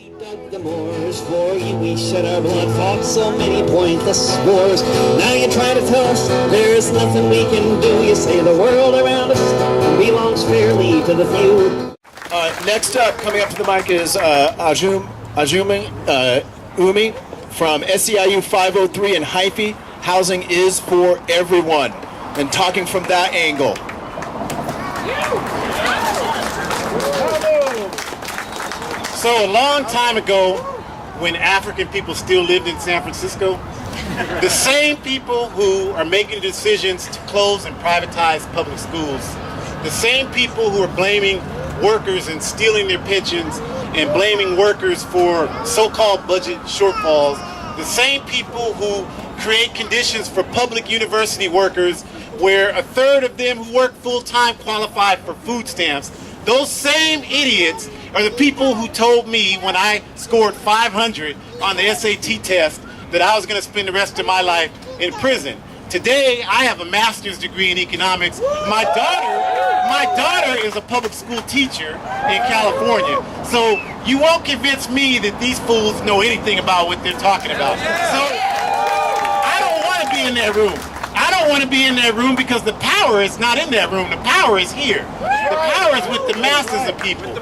We dug the moors for you, we shed our blood, fought so many pointless wars. Now you try to tell us there is nothing we can do. You say the world around us belongs fairly to the few. Next up, coming up to the mic is Ahjamu Umi from SEIU 503 and HIFE. Housing is for everyone. And talking from that angle. So a long time ago, when African people still lived in San Francisco, the same people who are making decisions to close and privatize public schools, the same people who are blaming workers and stealing their pensions and blaming workers for so-called budget shortfalls, the same people who create conditions for public university workers where a third of them who work full-time qualify for food stamps, those same idiots are the people who told me when I scored 500 on the SAT test that I was going to spend the rest of my life in prison. Today, I have a master's degree in economics. My daughter is a public school teacher in California. So you won't convince me that these fools know anything about what they're talking about. So I don't want to be in that room. I don't want to be in that room because the power is not in that room. The power is here. The power is with the masses of people.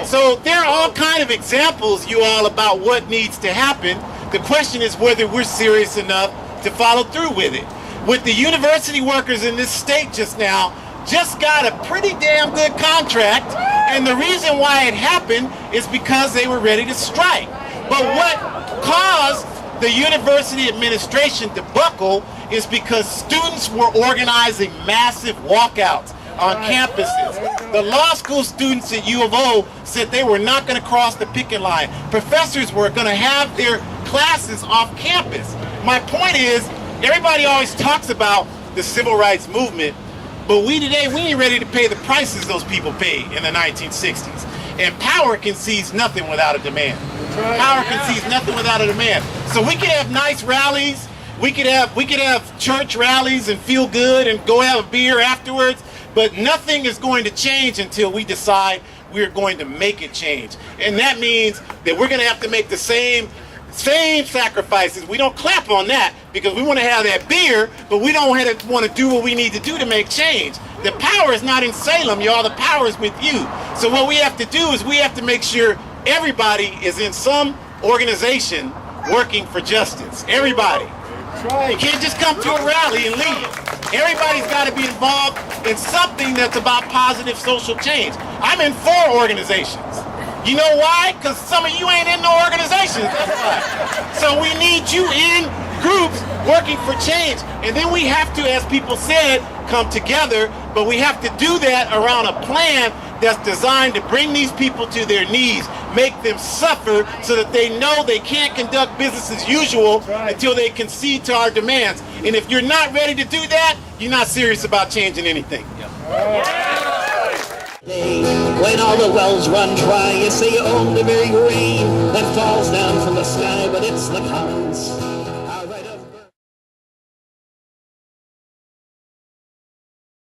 So there are all kinds of examples, you all, about what needs to happen. The question is whether we're serious enough to follow through with it. With the university workers in this state just now, just got a pretty damn good contract, and the reason why it happened is because they were ready to strike. But what caused the university administration to buckle is because students were organizing massive walkouts on campuses. The law school students at U of O said they were not going to cross the picket line. Professors were going to have their classes off campus. My point is, everybody always talks about the civil rights movement, but we ain't ready to pay the prices those people paid in the 1960s. And power concedes nothing without a demand. Power concedes nothing without a demand. So we could have nice rallies, we could have church rallies and feel good and go have a beer afterwards, but nothing is going to change until we decide we're going to make it change. And that means that we're going to have to make the same sacrifices. We don't clap on that because we want to have that beer, but we don't want to do what we need to do to make change. The power is not in Salem, y'all. The power is with you. So what we have to do is we have to make sure everybody is in some organization working for justice. Everybody. You can't just come to a rally and leave. Everybody's got to be involved in something that's about positive social change. I'm in 4 organizations. You know why? Because some of you ain't in no organizations. That's why. So we need you in groups working for change. And then we have to, as people said, come together. But we have to do that around a plan that's designed to bring these people to their knees, make them suffer so that they know they can't conduct business as usual until they concede to our demands. And if you're not ready to do that, you're not serious about changing anything. When all the wells run dry, you say you own the very rain that falls down from the sky, but it's the clouds